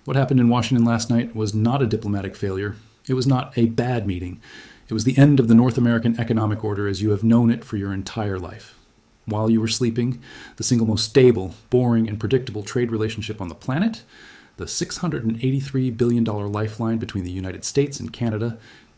What happened in Washington last night was not a diplomatic failure. It was not a bad meeting. It was the end of the North American economic order as you have known it for your entire life. While you were sleeping, the single most stable, boring, and predictable trade relationship on the planet, the $683 billion lifeline between the United States and Canada,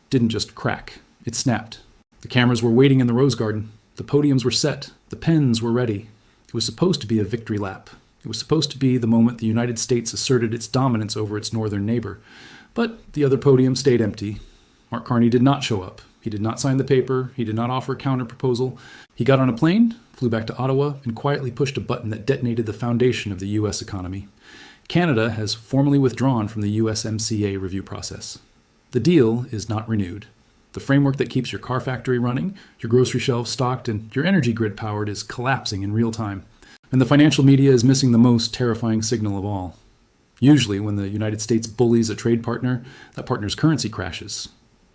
didn't just crack, it snapped. The cameras were waiting in the Rose Garden. The podiums were set. The pens were ready. It was supposed to be a victory lap. It was supposed to be the moment the United States asserted its dominance over its northern neighbor. But the other podium stayed empty. Mark Carney did not show up. He did not sign the paper. He did not offer a counter-proposal. He got on a plane, flew back to Ottawa, and quietly pushed a button that detonated the foundation of the U.S. economy. Canada has formally withdrawn from the USMCA review process. The deal is not renewed. The framework that keeps your car factory running, your grocery shelves stocked, and your energy grid powered is collapsing in real time. And the financial media is missing the most terrifying signal of all. Usually, when the United States bullies a trade partner, that partner's currency crashes.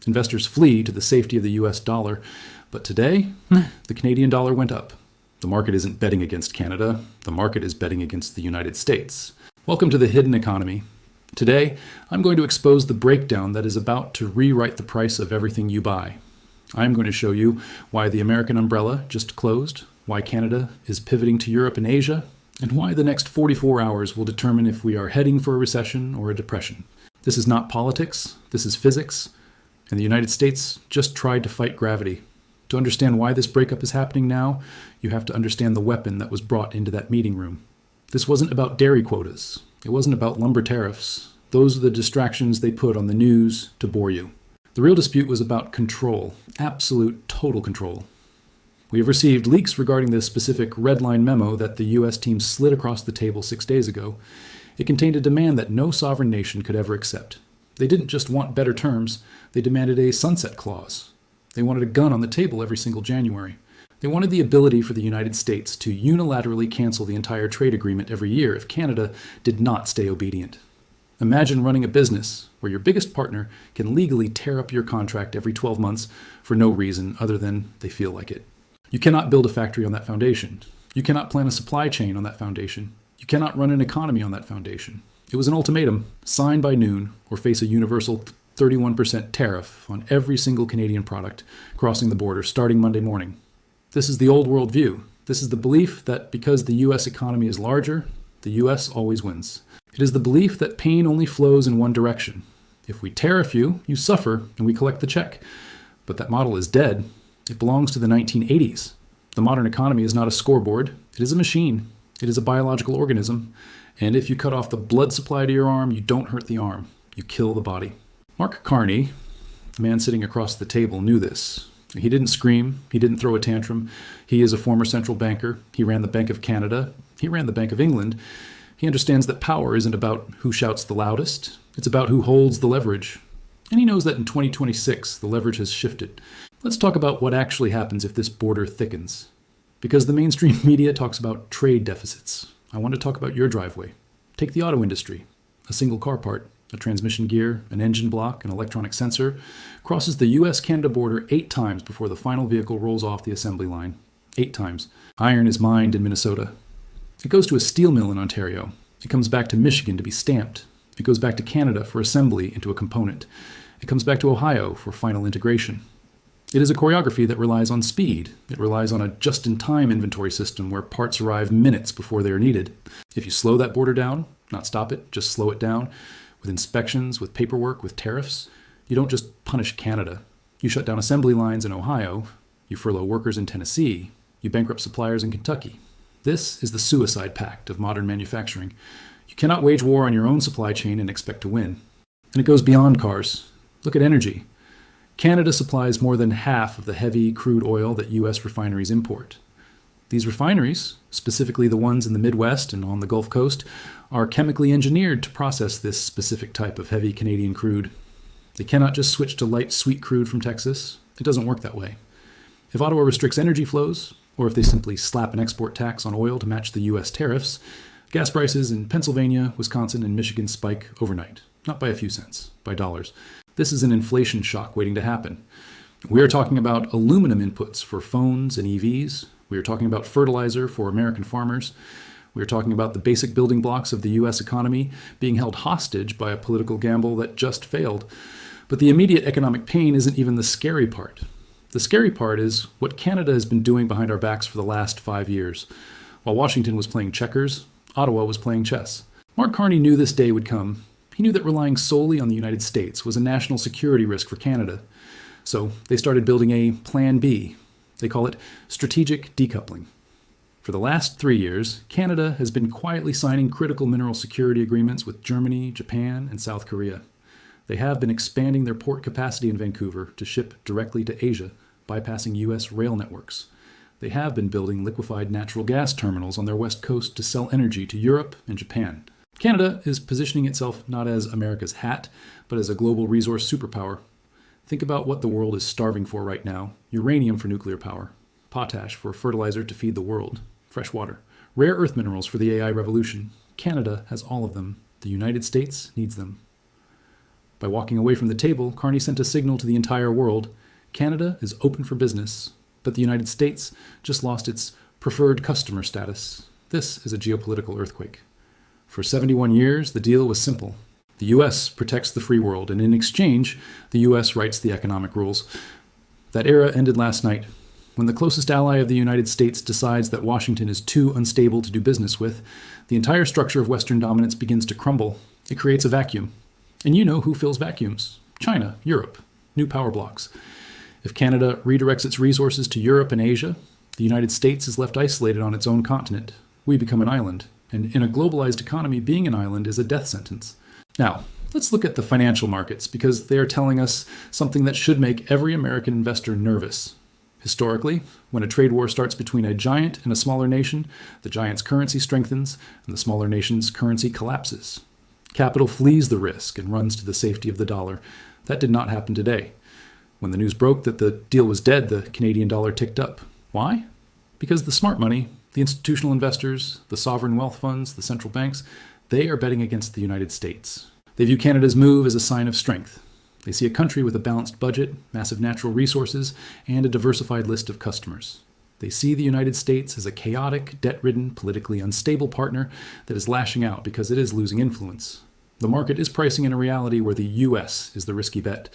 Investors flee to the safety of the US dollar. But today, the Canadian dollar went up. The market isn't betting against Canada. The market is betting against the United States. Welcome to the hidden economy. Today, I'm going to expose the breakdown that is about to rewrite the price of everything you buy. I'm going to show you why the American umbrella just closed, why Canada is pivoting to Europe and Asia, and why the next 44 hours will determine if we are heading for a recession or a depression. This is not politics, this is physics, and the United States just tried to fight gravity. To understand why this breakup is happening now, you have to understand the weapon that was brought into that meeting room. This wasn't about dairy quotas. It wasn't about lumber tariffs. Those are the distractions they put on the news to bore you. The real dispute was about control, absolute, total control. We have received leaks regarding this specific red line memo that the U.S. team slid across the table 6 days ago. It contained a demand that no sovereign nation could ever accept. They didn't just want better terms, they demanded a sunset clause. They wanted a gun on the table every single January. They wanted the ability for the United States to unilaterally cancel the entire trade agreement every year if Canada did not stay obedient. Imagine running a business where your biggest partner can legally tear up your contract every 12 months for no reason other than they feel like it. You cannot build a factory on that foundation. You cannot plan a supply chain on that foundation. You cannot run an economy on that foundation. It was an ultimatum, sign by noon, or face a universal 31% tariff on every single Canadian product crossing the border starting Monday morning. This is the old world view. This is the belief that because the U.S. economy is larger, the U.S. always wins. It is the belief that pain only flows in one direction. If we tariff you, you suffer, and we collect the check. But that model is dead. It belongs to the 1980s. The modern economy is not a scoreboard. It is a machine. It is a biological organism. And if you cut off the blood supply to your arm, you don't hurt the arm. You kill the body. Mark Carney, the man sitting across the table, knew this. He didn't scream. He didn't throw a tantrum. He is a former central banker. He ran the Bank of Canada. He ran the Bank of England. He understands that power isn't about who shouts the loudest. It's about who holds the leverage. And he knows that in 2026, the leverage has shifted. Let's talk about what actually happens if this border thickens. Because the mainstream media talks about trade deficits. I want to talk about your driveway. Take the auto industry. A single car part, a transmission gear, an engine block, an electronic sensor, crosses the US-Canada border 8 times before the final vehicle rolls off the assembly line. 8 times. Iron is mined in Minnesota. It goes to a steel mill in Ontario. It comes back to Michigan to be stamped. It goes back to Canada for assembly into a component. It comes back to Ohio for final integration. It is a choreography that relies on speed. It relies on a just-in-time inventory system where parts arrive minutes before they are needed. If you slow that border down, not stop it, just slow it down, with inspections, with paperwork, with tariffs, you don't just punish Canada. You shut down assembly lines in Ohio. You furlough workers in Tennessee. You bankrupt suppliers in Kentucky. This is the suicide pact of modern manufacturing. You cannot wage war on your own supply chain and expect to win. And it goes beyond cars. Look at energy. Canada supplies more than half of the heavy crude oil that U.S. refineries import. These refineries, specifically the ones in the Midwest and on the Gulf Coast, are chemically engineered to process this specific type of heavy Canadian crude. They cannot just switch to light sweet crude from Texas. It doesn't work that way. If Ottawa restricts energy flows, or if they simply slap an export tax on oil to match the U.S. tariffs, gas prices in Pennsylvania, Wisconsin, and Michigan spike overnight. Not by a few cents, by dollars. This is an inflation shock waiting to happen. We are talking about aluminum inputs for phones and EVs. We are talking about fertilizer for American farmers. We are talking about the basic building blocks of the US economy being held hostage by a political gamble that just failed. But the immediate economic pain isn't even the scary part. The scary part is what Canada has been doing behind our backs for the last 5 years. While Washington was playing checkers, Ottawa was playing chess. Mark Carney knew this day would come. He knew that relying solely on the United States was a national security risk for Canada. So they started building a Plan B. They call it strategic decoupling. For the last 3 years, Canada has been quietly signing critical mineral security agreements with Germany, Japan, and South Korea. They have been expanding their port capacity in Vancouver to ship directly to Asia, bypassing US rail networks. They have been building liquefied natural gas terminals on their west coast to sell energy to Europe and Japan. Canada is positioning itself not as America's hat, but as a global resource superpower. Think about what the world is starving for right now: uranium for nuclear power, potash for fertilizer to feed the world, fresh water, rare earth minerals for the AI revolution. Canada has all of them. The United States needs them. By walking away from the table, Carney sent a signal to the entire world: Canada is open for business, but the United States just lost its preferred customer status. This is a geopolitical earthquake. For 71 years, the deal was simple. The US protects the free world, and in exchange, the US writes the economic rules. That era ended last night. When the closest ally of the United States decides that Washington is too unstable to do business with, the entire structure of Western dominance begins to crumble. It creates a vacuum. And you know who fills vacuums: China, Europe, new power blocks. If Canada redirects its resources to Europe and Asia, the United States is left isolated on its own continent. We become an island. And in a globalized economy, being an island is a death sentence. Now, let's look at the financial markets, because they are telling us something that should make every American investor nervous. Historically, when a trade war starts between a giant and a smaller nation, the giant's currency strengthens and the smaller nation's currency collapses. Capital flees the risk and runs to the safety of the dollar. That did not happen today. When the news broke that the deal was dead, the Canadian dollar ticked up. Why? Because the smart money, the institutional investors, the sovereign wealth funds, the central banks, they are betting against the United States. They view Canada's move as a sign of strength. They see a country with a balanced budget, massive natural resources, and a diversified list of customers. They see the United States as a chaotic, debt-ridden, politically unstable partner that is lashing out because it is losing influence. The market is pricing in a reality where the US is the risky bet.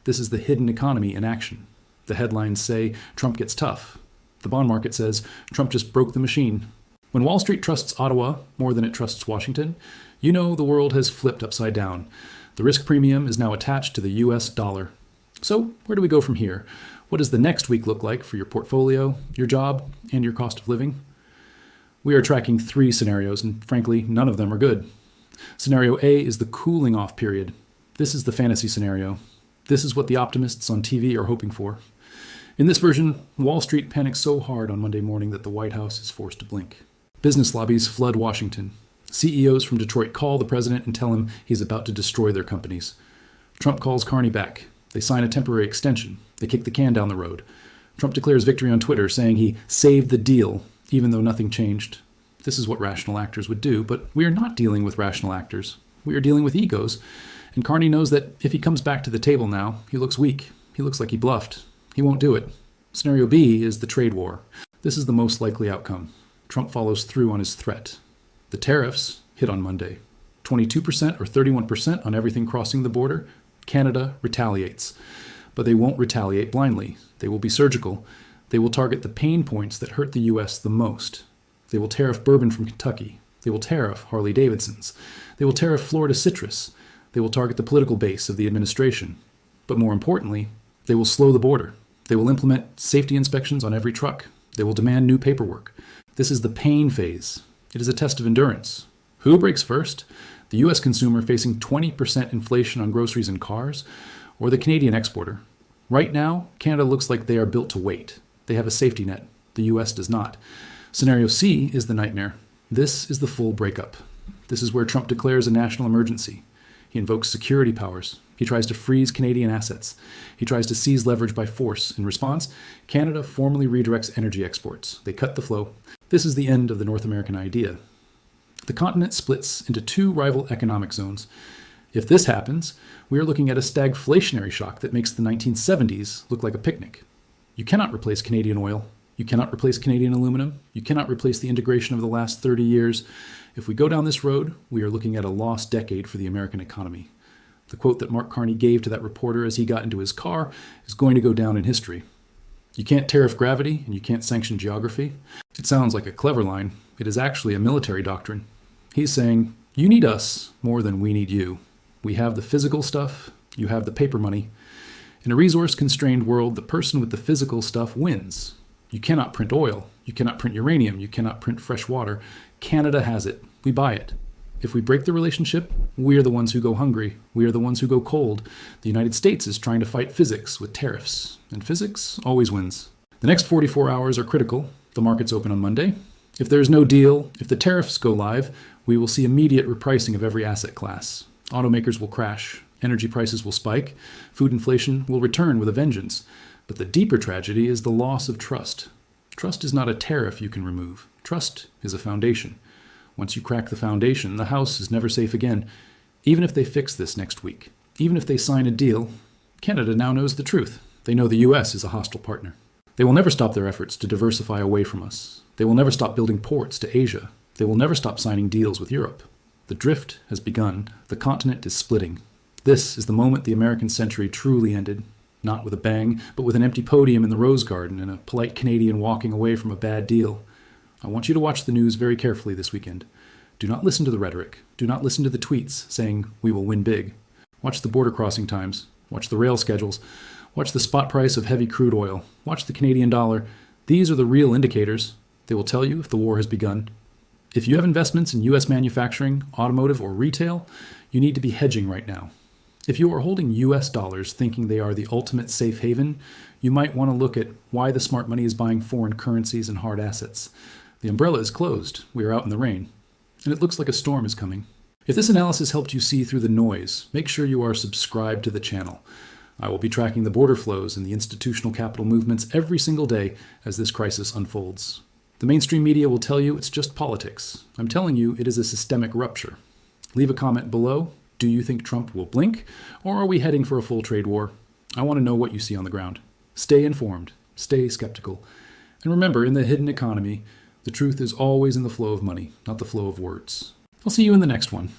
This is the hidden economy in action. The headlines say Trump gets tough. The bond market says Trump just broke the machine. When Wall Street trusts Ottawa more than it trusts Washington, you know the world has flipped upside down. The risk premium is now attached to the US dollar. So where do we go from here? What does the next week look like for your portfolio, your job, and your cost of living? We are tracking 3 scenarios, and frankly, none of them are good. Scenario A is the cooling off period. This is the fantasy scenario. This is what the optimists on TV are hoping for. In this version, Wall Street panics so hard on Monday morning that the White House is forced to blink. Business lobbies flood Washington. CEOs from Detroit call the president and tell him he's about to destroy their companies. Trump calls Carney back. They sign a temporary extension. They kick the can down the road. Trump declares victory on Twitter, saying he saved the deal, even though nothing changed. This is what rational actors would do, but we are not dealing with rational actors. We are dealing with egos. And Carney knows that if he comes back to the table now, he looks weak. He looks like he bluffed. He won't do it. Scenario B is the trade war. This is the most likely outcome. Trump follows through on his threat. The tariffs hit on Monday. 22% or 31% on everything crossing the border. Canada retaliates. But they won't retaliate blindly. They will be surgical. They will target the pain points that hurt the U.S. the most. They will tariff bourbon from Kentucky. They will tariff Harley-Davidsons. They will tariff Florida citrus. They will target the political base of the administration. But more importantly, they will slow the border. They will implement safety inspections on every truck. They will demand new paperwork. This is the pain phase. It is a test of endurance. Who breaks first? The U.S. consumer facing 20% inflation on groceries and cars, or the Canadian exporter? Right now, Canada looks like they are built to wait. They have a safety net. The U.S. does not. Scenario C is the nightmare. This is the full breakup. This is where Trump declares a national emergency. He invokes security powers. He tries to freeze Canadian assets. He tries to seize leverage by force. In response, Canada formally redirects energy exports. They cut the flow. This is the end of the North American idea. The continent splits into 2 rival economic zones. If this happens, we are looking at a stagflationary shock that makes the 1970s look like a picnic. You cannot replace Canadian oil. You cannot replace Canadian aluminum. You cannot replace the integration of the last 30 years. If we go down this road, we are looking at a lost decade for the American economy. The quote that Mark Carney gave to that reporter as he got into his car is going to go down in history. You can't tariff gravity, and you can't sanction geography. It sounds like a clever line. It is actually a military doctrine. He's saying, you need us more than we need you. We have the physical stuff, you have the paper money. In a resource-constrained world, the person with the physical stuff wins. You cannot print oil, you cannot print uranium, you cannot print fresh water. Canada has it. We buy it. If we break the relationship, we are the ones who go hungry. We are the ones who go cold. The United States is trying to fight physics with tariffs, and physics always wins. The next 44 hours are critical. The markets open on Monday. If there is no deal, if the tariffs go live, we will see immediate repricing of every asset class. Automakers will crash. Energy prices will spike. Food inflation will return with a vengeance. But the deeper tragedy is the loss of trust. Trust is not a tariff you can remove. Trust is a foundation. Once you crack the foundation, the house is never safe again. Even if they fix this next week, even if they sign a deal, Canada now knows the truth. They know the US is a hostile partner. They will never stop their efforts to diversify away from us. They will never stop building ports to Asia. They will never stop signing deals with Europe. The drift has begun. The continent is splitting. This is the moment the American century truly ended. Not with a bang, but with an empty podium in the Rose Garden and a polite Canadian walking away from a bad deal. I want you to watch the news very carefully this weekend. Do not listen to the rhetoric. Do not listen to the tweets saying, we will win big. Watch the border crossing times. Watch the rail schedules. Watch the spot price of heavy crude oil. Watch the Canadian dollar. These are the real indicators. They will tell you if the war has begun. If you have investments in U.S. manufacturing, automotive, or retail, you need to be hedging right now. If you are holding U.S. dollars thinking they are the ultimate safe haven, you might want to look at why the smart money is buying foreign currencies and hard assets. The umbrella is closed. We are out in the rain. And it looks like a storm is coming. If this analysis helped you see through the noise, make sure you are subscribed to the channel. I will be tracking the border flows and the institutional capital movements every single day as this crisis unfolds. The mainstream media will tell you it's just politics. I'm telling you it is a systemic rupture. Leave a comment below. Do you think Trump will blink? Or are we heading for a full trade war? I want to know what you see on the ground. Stay informed. Stay skeptical. And remember, in the hidden economy, the truth is always in the flow of money, not the flow of words. I'll see you in the next one.